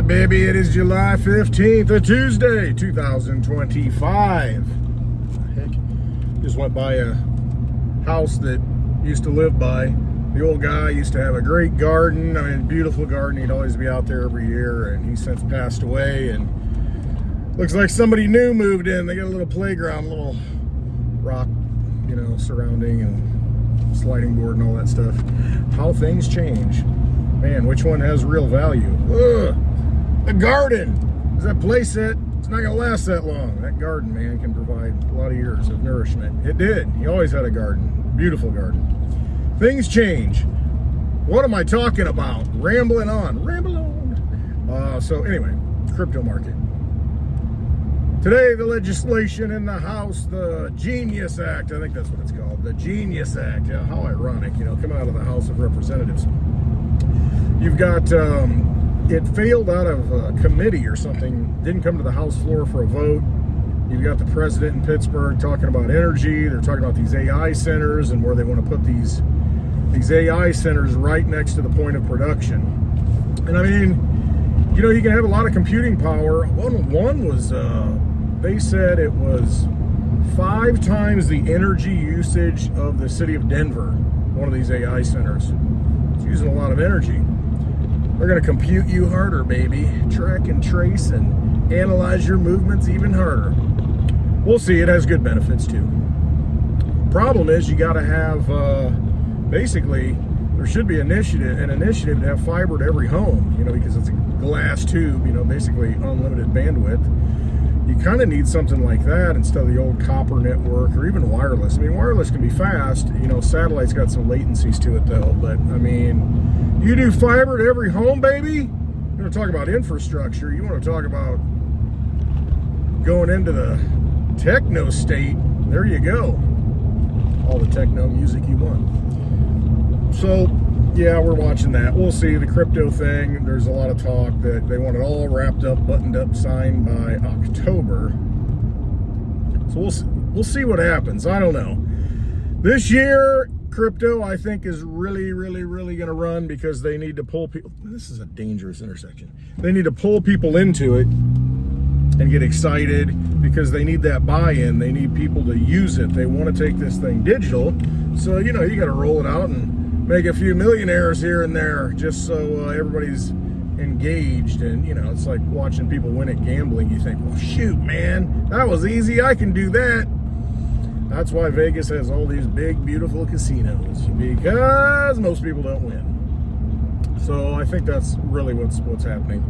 right, baby, it is July 15th, a Tuesday, 2025. Heck, just went by a house that used to live by. The old guy used to have a great garden, I mean, beautiful garden. He'd always be out there every year, and he's since passed away, and looks like somebody new moved in. They got a little playground, a little rock, you know, surrounding, and sliding board and all that stuff. How things change. Man, which one has real value? Ugh. A garden is that playset. It's not gonna last that long. That garden, man, can provide a lot of years of nourishment. It did. He always had a garden. Beautiful garden. Things change. What am I talking about? Rambling on. Ramble on. So anyway, crypto market. Today, the legislation in the House, the Genius Act, I think that's what it's called, the Genius Act. Yeah, how ironic, you know, coming out of the House of Representatives. You've got, it failed out of committee or something, didn't come to the House floor for a vote. You've got the president in Pittsburgh talking about energy. They're talking about these AI centers and where they want to put these AI centers right next to the point of production. And I mean, you know, you can have a lot of computing power. One was, they said it was 5 times the energy usage of the city of Denver, one of these AI centers. It's using a lot of energy. They're going to compute you harder, baby. Track and trace and analyze your movements even harder. We'll see. It has good benefits, too. Problem is, you got to have, basically, there should be an initiative to have fiber to every home, you know, because it's a glass tube, you know, basically unlimited bandwidth. You kind of need something like that instead of the old copper network or even wireless. I mean, wireless can be fast. You know, satellite's got some latencies to it, though. But, I mean, you do fiber to every home, baby? You want to talk about infrastructure. You want to talk about going into the techno state. There you go. All the techno music you want. So, yeah, we're watching that. We'll see. The crypto thing, there's a lot of talk that they want it all wrapped up, buttoned up, signed by October. So we'll see what happens. I don't know. This year, crypto, I think, is really going to run because they need to pull people. This is a dangerous intersection. They need to pull people into it and get excited because they need that buy-in. They need people to use it. They want to take this thing digital. So, you know, you got to roll it out and make a few millionaires here and there just so everybody's engaged. And, you know, it's like watching people win at gambling. You think, well, shoot, man, that was easy. I can do that. That's why Vegas has all these big, beautiful casinos, because most people don't win. So I think that's really what's happening.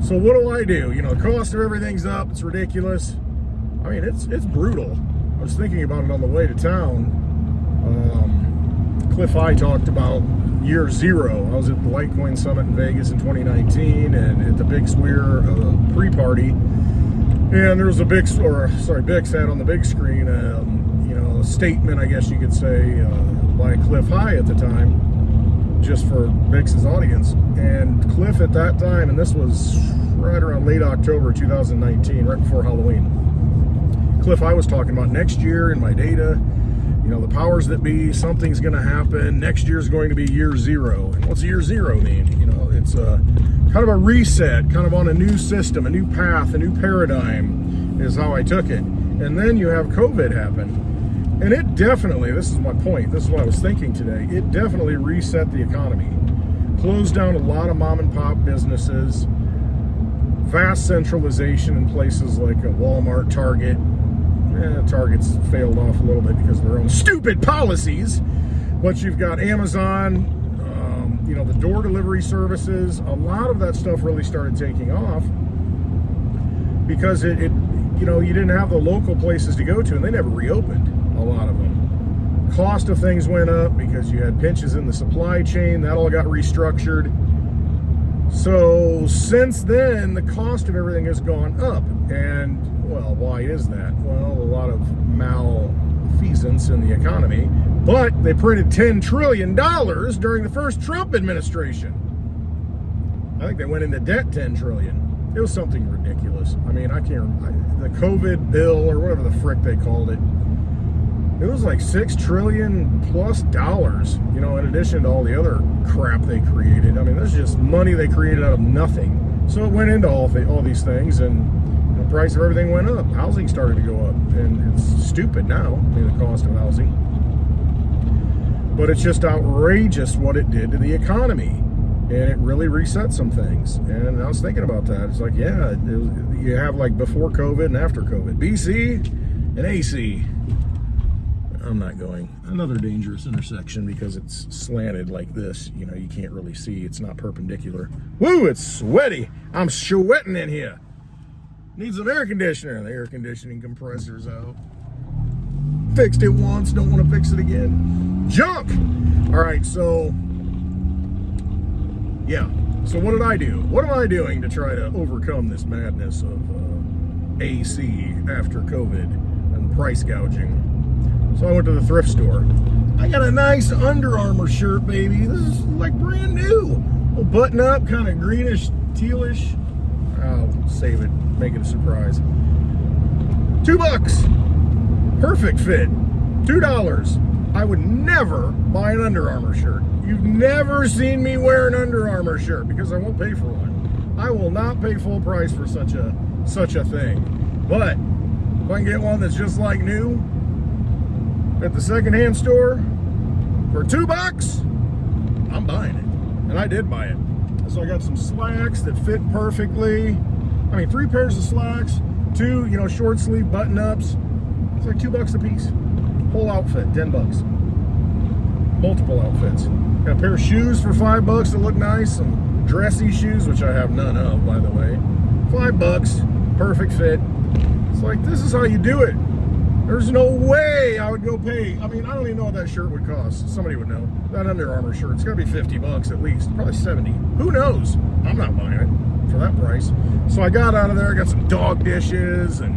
So what do? You know, the cost of everything's up. It's ridiculous. I mean, it's brutal. I was thinking about it on the way to town. Cliff I talked about year 0. I was at the Litecoin Summit in Vegas in 2019, and at the Big Square pre-party, and there was a Bix had on the big screen, you know, a statement, I guess you could say, by Cliff High at the time, just for Bix's audience. And Cliff at that time, and this was right around late October 2019, right before Halloween, Cliff I was talking about next year in my data. You know, the powers that be, something's going to happen. Next year's going to be year 0. And what's year 0 mean? You know, it's a kind of a reset, kind of on a new system, a new path, a new paradigm is how I took it. And then you have COVID happen. And it definitely, this is my point, this is what I was thinking today, it definitely reset the economy. Closed down a lot of mom and pop businesses, vast centralization in places like a Walmart, Target. Target's failed off a little bit because of their own stupid policies, but you've got Amazon, you know, the door delivery services. A lot of that stuff really started taking off because it you know, you didn't have the local places to go to, and they never reopened, a lot of them. Cost of things went up because you had pinches in the supply chain. That all got restructured. So since then, the cost of everything has gone up. And, well, why is that? Well, a lot of malfeasance in the economy. But they printed $10 trillion during the first Trump administration. I think they went into debt $10 trillion. It was something ridiculous. I mean, I can't, the COVID bill or whatever the frick they called it, it was like $6 trillion plus, you know, in addition to all the other crap they created. I mean, this is just money they created out of nothing. So it went into all these things, and the price of everything went up. Housing started to go up, and it's stupid now, the cost of housing. But it's just outrageous what it did to the economy. And it really reset some things. And I was thinking about that. It's like, yeah, you have like before COVID and after COVID. BC and AC. I'm not going. Another dangerous intersection because it's slanted like this. You know, you can't really see. It's not perpendicular. Woo, it's sweaty. I'm sweating in here. Needs some air conditioner. The air conditioning compressor's out. Fixed it once, don't want to fix it again. Junk! All right, so, yeah. So what did I do? What am I doing to try to overcome this madness of AC after COVID and price gouging? So I went to the thrift store. I got a nice Under Armour shirt, baby. This is like brand new. Little button up, kind of greenish, tealish. I'll save it, make it a surprise. $2. Perfect fit. $2. I would never buy an Under Armour shirt. You've never seen me wear an Under Armour shirt because I won't pay for one. I will not pay full price for such a thing. But if I can get one that's just like new at the secondhand store for $2, I'm buying it. And I did buy it. So I got some slacks that fit perfectly. I mean, 3 pairs of slacks, 2, short sleeve button ups. It's like $2 a piece. Whole outfit, $10. Multiple outfits. Got a pair of shoes for $5 that look nice. Some dressy shoes, which I have none of, by the way. $5, perfect fit. It's like, this is how you do it. There's no way I would go pay. I mean, I don't even know what that shirt would cost. Somebody would know. That Under Armour shirt, it's got to be $50 at least. Probably 70. Who knows? I'm not buying it for that price. So I got out of there, got some dog dishes and,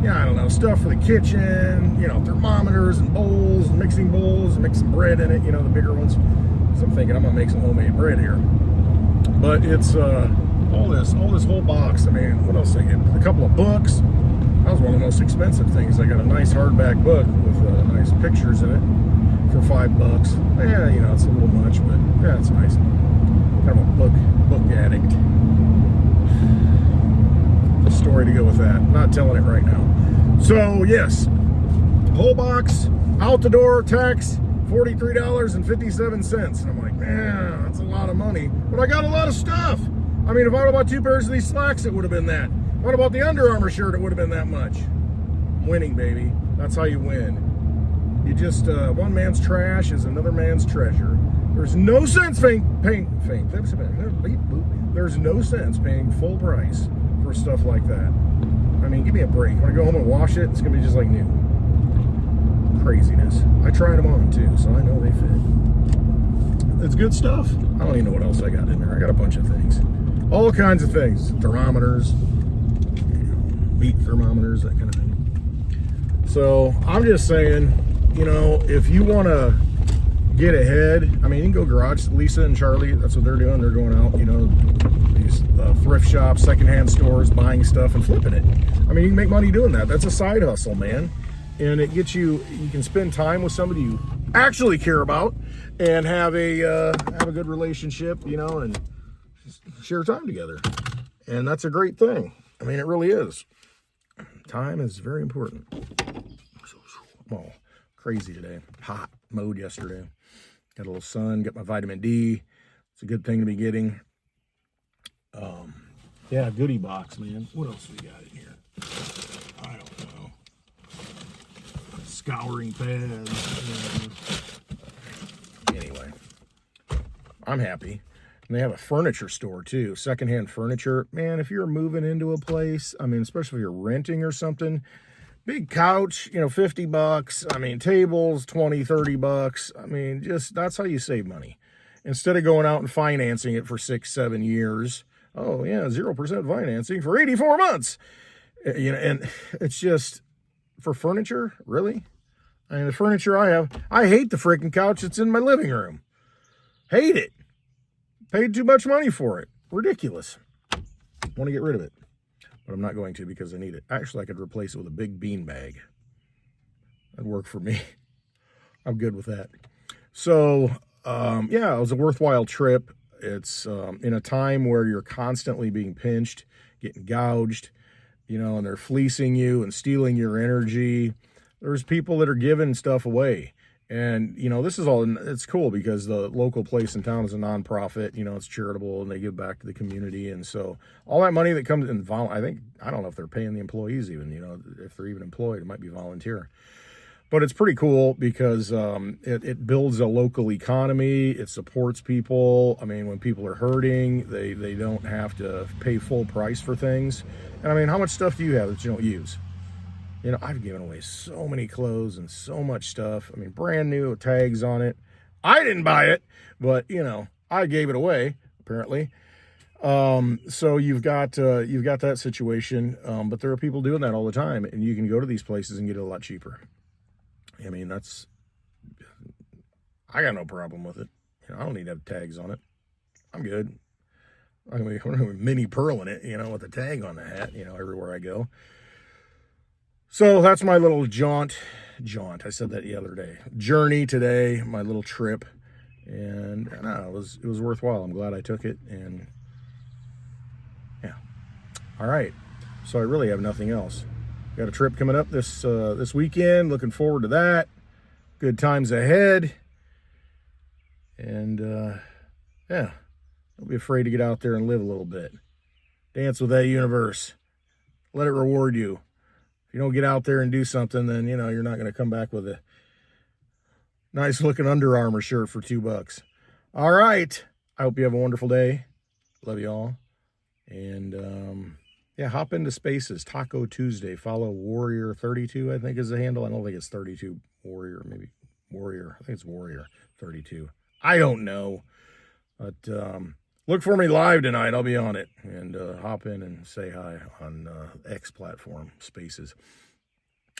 I don't know, stuff for the kitchen, thermometers and bowls, and mixing bowls, and mix some bread in it, the bigger ones. So I'm thinking I'm going to make some homemade bread here. But it's all this whole box. I mean, what else did I get? A couple of books. That was one of the most expensive things. I got a nice hardback book with nice pictures in it for $5. Yeah, it's a little much, but yeah, it's nice. Kind of a book addict. A story to go with that. Not telling it right now. So yes, whole box, out the door, tax, $43.57. And I'm like, man, that's a lot of money. But I got a lot of stuff. I mean, if I would have bought 2 pairs of these slacks, it would have been that. What about the Under Armour shirt? It would have been that much. Winning, baby. That's how you win. You just, one man's trash is another man's treasure. There's no sense there's no sense paying full price for stuff like that. I mean, give me a break. When I go home and wash it, it's going to be just like new. Craziness. I tried them on too, so I know they fit. It's good stuff. I don't even know what else I got in there. I got a bunch of things. All kinds of things. Thermometers. Meat thermometers, that kind of thing. So I'm just saying, if you want to get ahead, I mean, you can go garage. Lisa and Charlie, that's what they're doing. They're going out, these thrift shops, secondhand stores, buying stuff and flipping it. I mean, you can make money doing that. That's a side hustle, man. And it gets you can spend time with somebody you actually care about and have a good relationship, and share time together. And that's a great thing. I mean, it really is. Time is very important. So, crazy today. Hot mode yesterday. Got a little sun, got my vitamin D. It's a good thing to be getting. Yeah, goodie box, man. What else we got in here? I don't know. Scouring pads. Anyway, I'm happy. And they have a furniture store too, secondhand furniture. Man, if you're moving into a place, I mean, especially if you're renting or something, big couch, $50. I mean, tables, $20, $30. I mean, just that's how you save money. Instead of going out and financing it for 6-7 years. Oh yeah, 0% financing for 84 months. And it's just for furniture, really? I mean, the furniture I hate the freaking couch that's in my living room. Hate it. Paid too much money for it. Ridiculous. Want to get rid of it. But I'm not going to because I need it. Actually, I could replace it with a big bean bag. That'd work for me. I'm good with that. So, yeah, it was a worthwhile trip. It's in a time where you're constantly being pinched, getting gouged, you know, and they're fleecing you and stealing your energy. There's people that are giving stuff away. And, you know, this is all, it's cool because the local place in town is a nonprofit, you know, it's charitable and they give back to the community. And so all that money that comes in, I don't know if they're paying the employees even, you know, if they're even employed, it might be volunteer. But it's pretty cool because it builds a local economy. It supports people. I mean, when people are hurting, they don't have to pay full price for things. And I mean, how much stuff do you have that you don't use? You know, I've given away so many clothes and so much stuff. I mean, brand new with tags on it. I didn't buy it, but, you know, I gave it away, apparently. So you've got that situation, but there are people doing that all the time, and you can go to these places and get it a lot cheaper. I mean, I got no problem with it. You know, I don't need to have tags on it. I'm good. I'm going to mini pearl in it, you know, with a tag on the hat, you know, everywhere I go. So that's my little jaunt. I said that the other day. Journey today, my little trip. And I don't know, it was worthwhile. I'm glad I took it. And yeah. All right. So I really have nothing else. Got a trip coming up this weekend. Looking forward to that. Good times ahead. And yeah, don't be afraid to get out there and live a little bit. Dance with that universe. Let it reward you. If you don't get out there and do something, then, you know, you're not going to come back with a nice looking Under Armour shirt for $2. All right. I hope you have a wonderful day. Love you all. And yeah, hop into Spaces. Taco Tuesday. Follow Warrior32, I think is the handle. I don't think it's 32 Warrior, maybe Warrior. I think it's Warrior32. I don't know. But look for me live tonight. I'll be on it. And hop in and say hi on X platform, Spaces.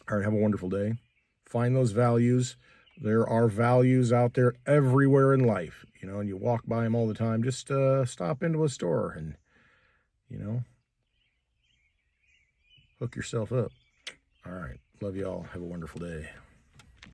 All right, have a wonderful day. Find those values. There are values out there everywhere in life, you know, and you walk by them all the time. Just stop into a store and, you know, hook yourself up. All right. Love you all. Have a wonderful day.